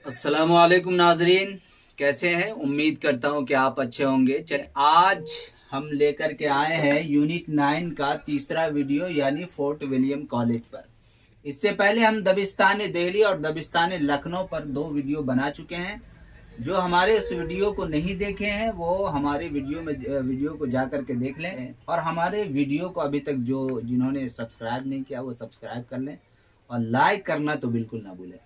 अस्सलामु अलैकुम नाजरीन, कैसे हैं? उम्मीद करता हूं कि आप अच्छे होंगे। चलिए आज हम लेकर के आए हैं यूनिट 9 का तीसरा वीडियो यानी फोर्ट विलियम कॉलेज पर। इससे पहले हम दबिस्तान दिल्ली और दबिस्तान लखनऊ पर 2 वीडियो बना चुके हैं। जो हमारे उस वीडियो को नहीं देखे हैं वो हमारे वीडियो को जा करके देख लें, और हमारे वीडियो को अभी तक जिन्होंने सब्सक्राइब नहीं किया वो सब्सक्राइब कर लें और लाइक करना तो बिल्कुल ना भूलें।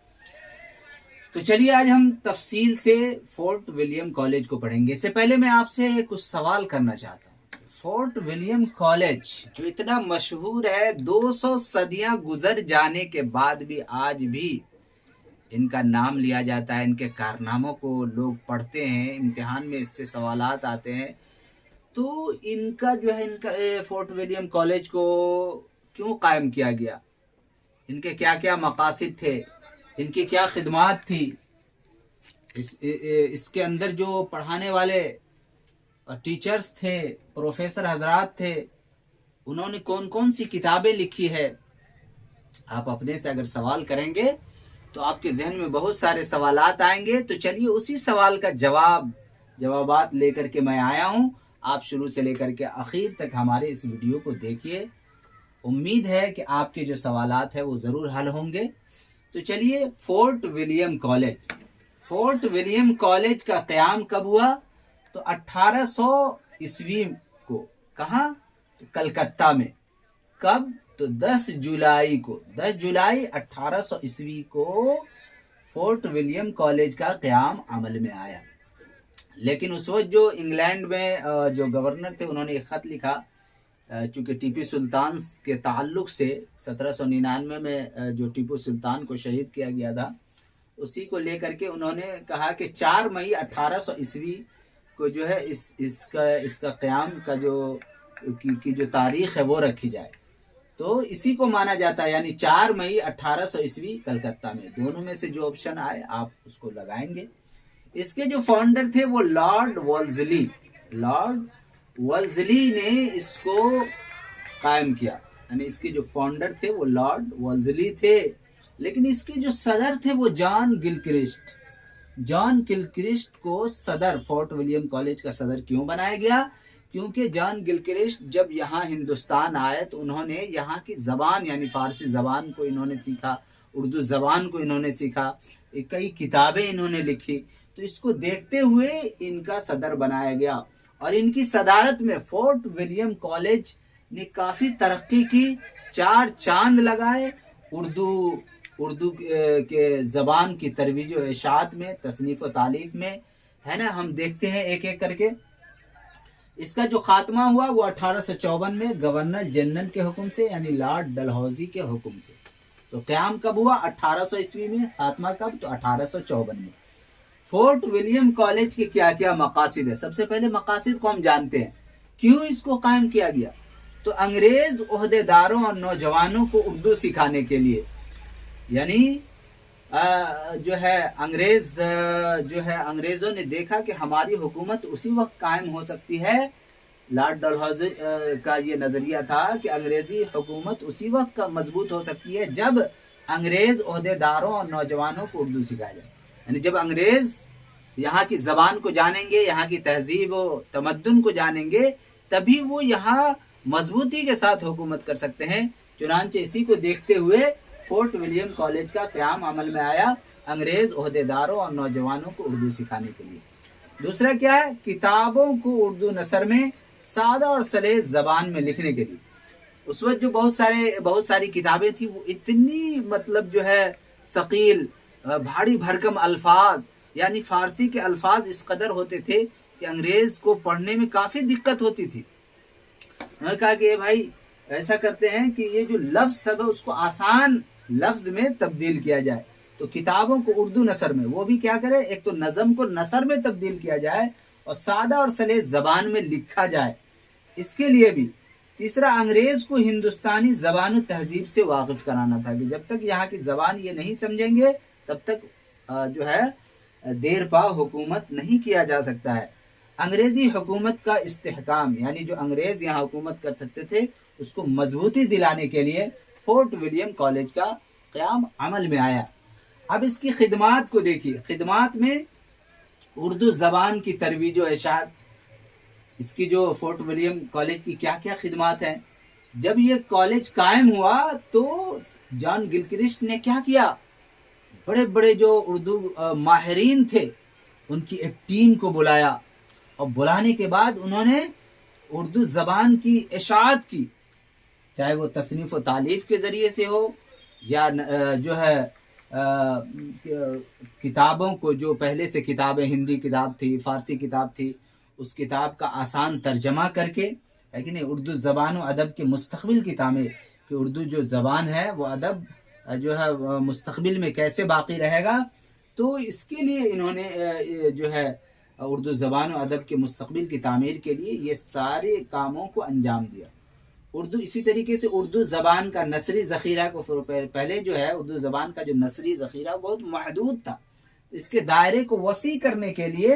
तो चलिए आज हम तफसील से फोर्ट विलियम कॉलेज को पढ़ेंगे। इससे पहले मैं आपसे कुछ सवाल करना चाहता हूँ। फोर्ट विलियम कॉलेज जो इतना मशहूर है, 200 सदियां गुजर जाने के बाद भी आज भी इनका नाम लिया जाता है, इनके कारनामों को लोग पढ़ते हैं, इम्तिहान में इससे सवालात आते हैं। तो इनका जो है इनका फोर्ट विलियम कॉलेज को क्यों कायम किया गया, इनके क्या क्या मकासद थे, इनकी क्या खिदमात थी, इसके अंदर जो पढ़ाने वाले टीचर्स थे, प्रोफेसर हजरात थे, उन्होंने कौन कौन सी किताबें लिखी है। आप अपने से अगर सवाल करेंगे तो आपके जहन में बहुत सारे सवालात आएंगे। तो चलिए उसी सवाल का जवाबात लेकर के मैं आया हूं। आप शुरू से लेकर के आखिर तक हमारे इस वीडियो को देखिए। उम्मीद है कि आपके जो सवालात है वो जरूर हल होंगे। तो चलिए फोर्ट विलियम कॉलेज का क़याम कब हुआ? तो 1800 ईस्वी को। कहाँ? तो कलकत्ता में। कब? तो 10 जुलाई 1800 ईस्वी को फोर्ट विलियम कॉलेज का क़याम अमल में आया। लेकिन उस वक्त जो इंग्लैंड में जो गवर्नर थे उन्होंने एक खत लिखा, चूँकि टीपू सुल्तान के ताल्लुक से 1799 में जो टीपू सुल्तान को शहीद किया गया था उसी को लेकर के उन्होंने कहा कि 4 मई 1800 ईस्वी को जो है इसका क़याम का जो तारीख है वो रखी जाए। तो इसी को माना जाता है, यानी 4 मई 1800 ईस्वी कलकत्ता में। दोनों में से जो ऑप्शन आए आप उसको लगाएंगे। इसके जो फाउंडर थे वो लॉर्ड वॉल्जली ने इसको कायम किया, यानी इसके जो फाउंडर थे वो लॉर्ड वॉल्जली थे। लेकिन इसके जो सदर थे वो जॉन गिलक्रिस्ट को सदर, फोर्ट विलियम कॉलेज का सदर क्यों बनाया गया? क्योंकि जॉन गिलक्रिस्ट जब यहाँ हिंदुस्तान आए तो उन्होंने यहाँ की ज़बान यानी फ़ारसी ज़बान को इन्होंने सीखा, उर्दू ज़बान को इन्होंने सीखा, कई किताबें इन्होंने लिखी। तो इसको देखते हुए इनका सदर बनाया गया और इनकी सदारत में फोर्ट विलियम कॉलेज ने काफ़ी तरक्की की, 4 चांद लगाए उर्दू के ज़बान की तरवीज व इशाअत में, तसनीफ़ व तालीफ में, है ना। हम देखते हैं एक एक करके। इसका जो खात्मा हुआ वो 1854 में गवर्नर जनरल के हुक्म से, यानी लॉर्ड डलहौजी के हुक्म से। तो क़याम कब हुआ? 1800 ईस्वी में। खात्मा कब? तो 1854 में। फोर्ट विलियम कॉलेज के क्या क्या मकासद है? सबसे पहले मकासद को हम जानते हैं, क्यों इसको कायम किया गया। तो अंग्रेज ओहदेदारों और नौजवानों को उर्दू सिखाने के लिए, यानी अंग्रेजों ने देखा कि हमारी हुकूमत उसी वक्त कायम हो सकती है। लॉर्ड डलहौजी का ये नजरिया था कि अंग्रेजी हुकूमत उसी वक्त का मजबूत हो सकती है जब अंग्रेज ओहदेदारों और नौजवानों को उर्दू सिखाया जाए। यानी जब अंग्रेज यहाँ की ज़बान को जानेंगे, यहाँ की तहजीब व तमद्दुन को जानेंगे, तभी वो यहाँ मजबूती के साथ हुकूमत कर सकते हैं। चुनांचे इसी को देखते हुए फोर्ट विलियम कॉलेज का क़याम अमल में आया, अंग्रेज ओहदेदारों और नौजवानों को उर्दू सिखाने के लिए। दूसरा क्या है? किताबों को उर्दू नसर में सादा और सलीस ज़बान में लिखने के लिए। उस वक्त जो बहुत सारी किताबें थी वो इतनी जो है सकील, भारी भरकम अल्फाज, यानी फारसी के अल्फाज इस कदर होते थे कि अंग्रेज को पढ़ने में काफ़ी दिक्कत होती थी। उन्होंने कहा कि भाई ऐसा करते हैं कि ये जो लफ्ज़ सब है उसको आसान लफ्ज़ में तब्दील किया जाए। तो किताबों को उर्दू नसर में, वो भी क्या करे, एक तो नज़म को नसर में तब्दील किया जाए और सादा और सलीस ज़बान में लिखा जाए, इसके लिए भी। तीसरा, अंग्रेज को हिंदुस्तानी ज़बान तहजीब से वाकिफ़ कराना था कि जब तक यहाँ की ज़बान ये नहीं समझेंगे तब तक जो है देर पा हुकूमत नहीं किया जा सकता है। अंग्रेजी हुकूमत का इस्तेहकाम, यानी जो अंग्रेज यहाँ हुकूमत कर सकते थे उसको मजबूती दिलाने के लिए फोर्ट विलियम कॉलेज का क़याम अमल में आया। اب اس کی خدمات کو دیکھیے، خدمات میں اردو زبان کی ترویج و اشاعت، اس کی جو فورٹ ولیم کالج کی کیا کیا خدمات ہیں. جب یہ کالج قائم ہوا تو جان گلکرسٹ نے کیا کیا، بڑے بڑے جو اردو ماہرین تھے ان کی ایک ٹیم کو بلایا، اور بلانے کے بعد انہوں نے اردو زبان کی اشاعت کی، چاہے وہ تصنیف و تالیف کے ذریعے سے ہو یا جو ہے کتابوں کو، جو پہلے سے کتابیں، ہندی کتاب تھی، فارسی کتاب تھی، اس کتاب کا آسان ترجمہ کر کے، ہے کہ نہیں، اردو زبان و ادب کے مستقبل کی تعمیر، کہ اردو جو زبان ہے وہ ادب جو ہے مستقبل میں کیسے باقی رہے گا. تو اس کے لیے انہوں نے جو ہے اردو زبان و ادب کے مستقبل کی تعمیر کے لیے یہ سارے کاموں کو انجام دیا. اردو اسی طریقے سے اردو زبان کا نثری ذخیرہ کو پہلے جو ہے اردو زبان کا جو نثری ذخیرہ بہت محدود تھا، اس کے دائرے کو وسیع کرنے کے لیے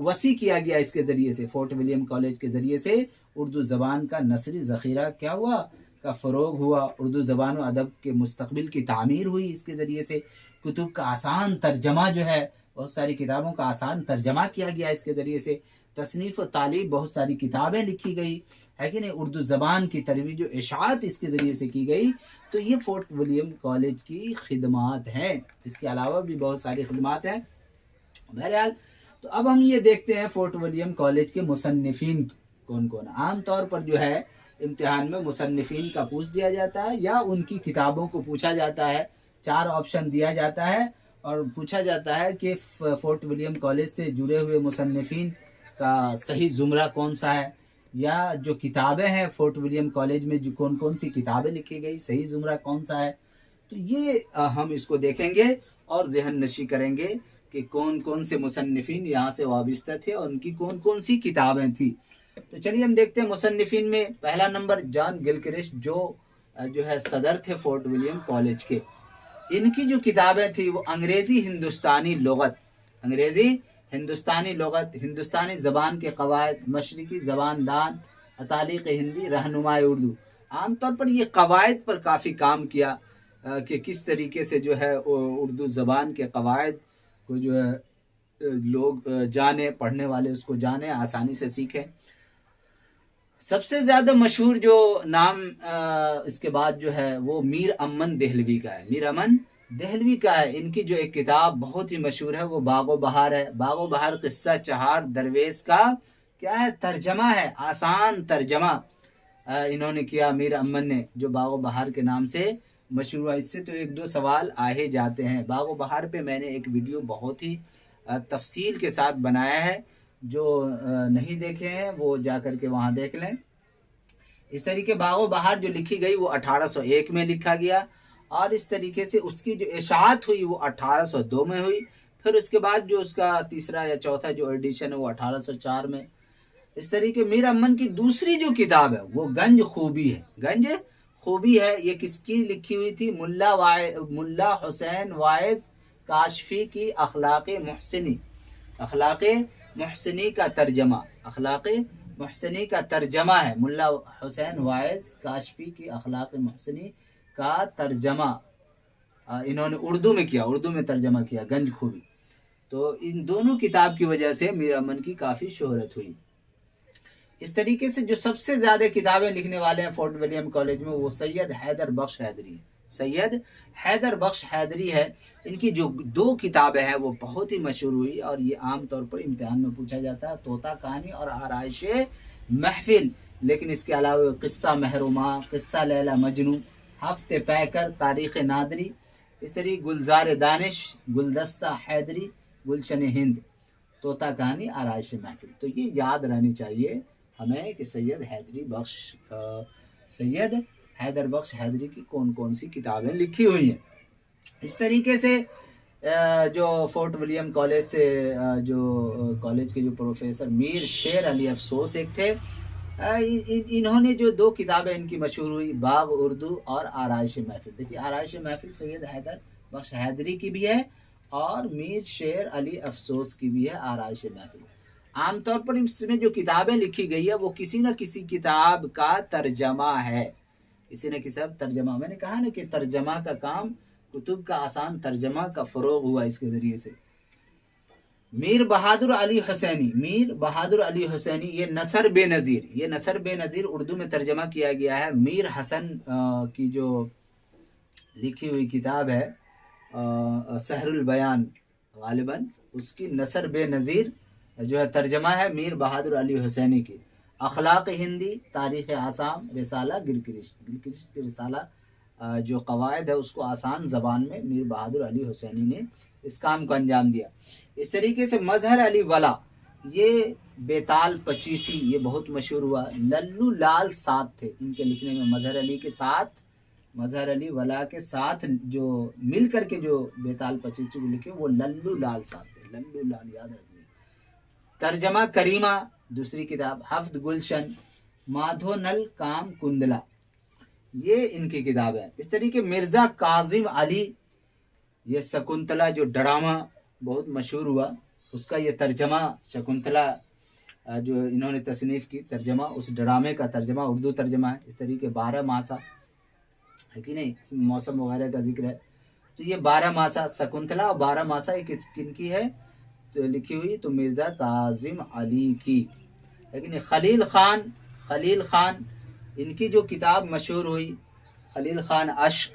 وسیع کیا گیا اس کے ذریعے سے، فورٹ ولیم کالج کے ذریعے سے اردو زبان کا نثری ذخیرہ کیا ہوا، کا فروغ ہوا. اردو زبان و ادب کے مستقبل کی تعمیر ہوئی اس کے ذریعے سے. کتب کا آسان ترجمہ جو ہے، بہت ساری کتابوں کا آسان ترجمہ کیا گیا اس کے ذریعے سے. تصنیف و تعلیف، بہت ساری کتابیں لکھی گئی، ہے کہ نہیں، اردو زبان کی ترویج و اشاعت اس کے ذریعے سے کی گئی. تو یہ فورٹ ولیم کالج کی خدمات ہیں. اس کے علاوہ بھی بہت ساری خدمات ہیں. بہرحال تو اب ہم یہ دیکھتے ہیں فورٹ ولیم کالج کے مصنفین کون کون. عام طور پر جو ہے امتحان میں مصنفین کا پوچھ دیا جاتا ہے یا ان کی کتابوں کو پوچھا جاتا ہے. 4 آپشن دیا جاتا ہے اور پوچھا جاتا ہے کہ فورٹ ولیم کالج سے جڑے ہوئے مصنفین کا صحیح زمرہ کون سا ہے، یا جو کتابیں ہیں فورٹ ولیم کالج میں جو کون کون سی کتابیں لکھی گئی، صحیح زمرہ کون سا ہے. تو یہ ہم اس کو دیکھیں گے اور ذہن نشی کریں گے کہ کون کون سے مصنفین یہاں سے وابستہ تھے اور ان کی کون کون سی کتابیں تھیں. تو چلیے ہم دیکھتے ہیں مصنفین میں پہلا نمبر جان گلکرسٹ، جو ہے صدر تھے فورٹ ولیم کالج کے. ان کی جو کتابیں تھیں وہ انگریزی ہندوستانی لغت، انگریزی ہندوستانی لغت، ہندوستانی زبان کے قواعد، مشرقی زبان دان، تالیق ہندی، رہنمائے اردو. عام طور پر یہ قواعد پر کافی کام کیا کہ کس طریقے سے جو ہے اردو زبان کے قواعد کو جو ہے لوگ جانیں، پڑھنے والے اس کو جانیں، آسانی سے سیکھیں. سب سے زیادہ مشہور جو نام اس کے بعد جو ہے وہ میر امن دہلوی کا ہے. میر امن دہلوی کا ہے. ان کی جو ایک کتاب بہت ہی مشہور ہے وہ باغ و بہار ہے. باغ و بہار قصہ چہار درویش کا کیا ہے، ترجمہ ہے، آسان ترجمہ انہوں نے کیا میر امن نے، جو باغ و بہار کے نام سے مشہور ہے. اس سے تو 1-2 سوال آئے جاتے ہیں. باغ و بہار پہ میں نے ایک ویڈیو بہت ہی تفصیل کے ساتھ بنایا ہے، جو نہیں دیکھے ہیں وہ جا کر کے وہاں دیکھ لیں. اس طریقے باغ و بہار جو لکھی گئی وہ 1801 میں لکھا گیا، اور اس طریقے سے اس کی جو اشاعت ہوئی وہ 1802 میں ہوئی. پھر اس کے بعد جو اس کا تیسرا یا چوتھا جو ایڈیشن ہے وہ 1804 میں. اس طریقے میر امن کی دوسری جو کتاب ہے وہ گنج خوبی ہے. گنج خوبی ہے. یہ کس کی لکھی ہوئی تھی؟ ملا حسین وائز کاشفی کی اخلاق محسنی. اخلاق محسنی کا ترجمہ، اخلاق محسنی کا ترجمہ ہے. ملا حسین وائز کاشفی کی اخلاق محسنی کا ترجمہ انہوں نے اردو میں کیا، اردو میں ترجمہ کیا، گنج خوبی. تو ان دونوں کتاب کی وجہ سے میر امن کی کافی شہرت ہوئی. اس طریقے سے جو سب سے زیادہ کتابیں لکھنے والے ہیں فورٹ ولیم کالج میں وہ سید حیدر بخش حیدری ہے. سید حیدر بخش حیدری ہے. ان کی جو 2 کتابیں ہیں وہ بہت ہی مشہور ہوئی اور یہ عام طور پر امتحان میں پوچھا جاتا ہے، طوطا کہانی اور آرائش محفل. لیکن اس کے علاوہ قصہ محرومہ، قصہ لیلا مجنو، ہفت پیکر، تاریخ نادری، اس طریقے گلزار دانش، گلدستہ حیدری، گلشن ہند، طوطا کہانی، آرائش محفل. تو یہ یاد رہنی چاہیے ہمیں کہ سید حیدر بخش حیدری کی کون کون سی کتابیں لکھی ہوئی ہیں. اس طریقے سے جو فورٹ ولیم کالج سے جو کالج کے جو پروفیسر میر شیر علی افسوس ایک تھے، انہوں نے جو 2 کتابیں ان کی مشہور ہوئی، باغ اردو اور آرائش محفل. دیکھیے آرائش محفل سید حیدر بخش حیدری کی بھی ہے اور میر شیر علی افسوس کی بھی ہے آرائش محفل. عام طور پر اس میں جو کتابیں لکھی گئی ہے وہ کسی نہ کسی کتاب کا ترجمہ ہے. کسی نہ کسی ترجمہ، میں نے کہا نا کہ ترجمہ کا کام कुतुब का आसान तर्जमा का फ़रोग़ हुआ इसके ज़रिए से। मीर बहादुर अली हुसैनी, मीर बहादुर अली हुसैनी, ये नसर बेनज़ीर, ये नसर बेनज़ीर उर्दू में तर्जमा किया गया है। मीर हसन की जो लिखी हुई किताब है सहरुल बयान, गालिबन उसकी नसर बेनज़ीर जो है तर्जमा है मीर बहादुर अली हुसैनी की। अखलाक हिंदी, तारीख़ आसाम, रिसाला गिलक्रिस्ट, गिलक्रिस्ट की रिसाला जो कवायद है उसको आसान ज़बान में मीर बहादुर अली हुसैनी ने इस काम को अंजाम दिया। इस तरीके से मजहर अली वला, ये बेताल पचीसी, ये बहुत मशहूर हुआ। लल्लू लाल साथ थे इनके लिखने में, मजहर अली के साथ, मजहर अली वला के साथ जो मिल करके जो बेताल पचीसी को लिखे वो लल्लू लाल साथ थे, लल्लू लाल याद रखिए। तर्जमा करीमा दूसरी किताब, हफ्द गुलशन, माधो नल काम कुंदला, ये इनकी किताब है। इस तरीके मिर्ज़ा काजिम अली, ये शकुंतला जो ड्रामा बहुत मशहूर हुआ उसका ये तर्जमा, शकुंतला जो इन्होंने तसनीफ़ की तर्जमा, उस ड्रामे का तर्जमा उर्दू तर्जमा है। इस तरीके 12 मासा है कि नहीं, मौसम वगैरह का जिक्र है, तो ये 12 मासा शकुंतला और 12 मासा ये किन की है तो लिखी हुई, तो मिर्ज़ा काजिम अली की। लेकिन खलील ख़ान, खलील ख़ान इनकी जो किताब मशहूर हुई, खलील ख़ान अश्क,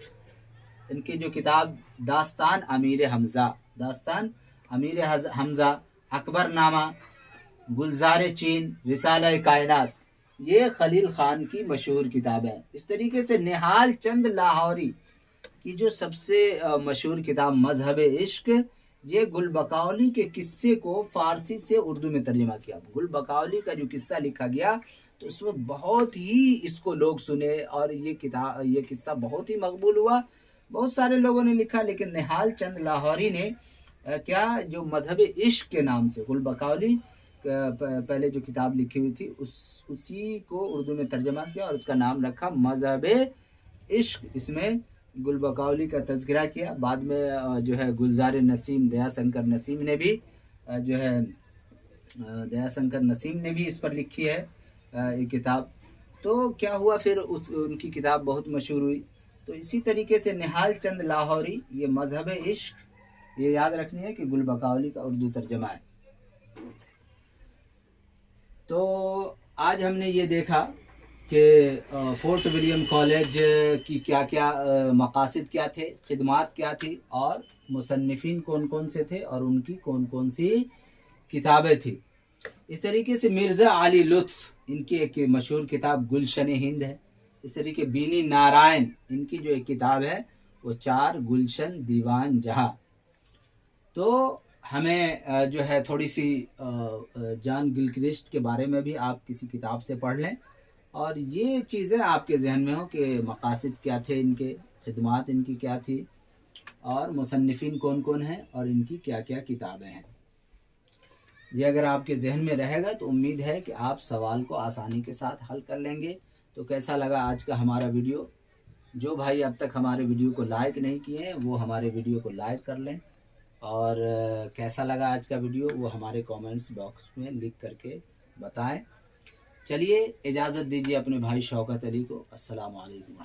इनकी जो किताब दास्तान अमीर हमज़ा, दास्तान अमीर हमज़ा, अकबर नामा, गुलजार चीन, रिसाला कायनात, ये खलील ख़ान की मशहूर किताब है। इस तरीके से निहाल चंद लाहौरी की जो सबसे मशहूर किताब मजहब इश्क, ये गुल बकौली के किस्से को फ़ारसी से उर्दू में तर्जुमा किया। गुल बकौली का जो किस्सा लिखा गया तो उसमें बहुत ही इसको लोग सुने और ये किस्सा बहुत ही मकबूल हुआ, बहुत सारे लोगों ने लिखा। लेकिन निहाल चंद लाहौरी ने क्या जो मजहब इश्क के नाम से गुल बकौली पहले जो किताब लिखी हुई थी उसी को उर्दू में तर्जमा किया और उसका नाम रखा मजहब इश्क। इसमें गुल बकौली का तज़किरा किया। बाद में जो है गुलजार नसीम, दयाशंकर नसीम ने भी जो है दयाशंकर नसीम ने भी इस पर लिखी है एक किताब। तो क्या हुआ फिर उनकी किताब बहुत मशहूर हुई। तो इसी तरीके से निहाल चंद लाहौरी, ये मजहब इश्क, ये याद रखनी है कि गुल बकौली का उर्दू तर्जमा है। तो आज हमने ये देखा कि फोर्ट विलियम कॉलेज की क्या क्या मकासद क्या थे, खिदमात क्या थी और मुसन्निफिन कौन कौन से थे और उनकी कौन कौन सी किताबें थी। इस तरीके से मिर्ज़ा अली लुत्फ़, इनकी एक मशहूर किताब गुलशन हिंद है। इस तरीके बीनी नारायण, इनकी जो एक किताब है वो 4 गुलशन दीवान जहां। तो हमें जो है थोड़ी सी जॉन गिलक्रिस्ट के बारे में भी आप किसी किताब से पढ़ लें और ये चीज़ें आपके जहन में हो कि मकासद क्या थे इनके, खिदमात इनकी क्या थी और मुसन्निफिन कौन कौन हैं और इनकी क्या क्या किताबें हैं। ये अगर आपके जहन में रहेगा तो उम्मीद है कि आप सवाल को आसानी के साथ हल कर लेंगे। तो कैसा लगा आज का हमारा वीडियो? जो भाई अब तक हमारे वीडियो को लाइक नहीं किए हैं वो हमारे वीडियो को लाइक कर लें और कैसा लगा आज का वीडियो वो हमारे कमेंट्स बॉक्स में लिख करके बताएं। चलिए इजाज़त दीजिए अपने भाई शौकत अली को। अस्सलाम वालेकुम।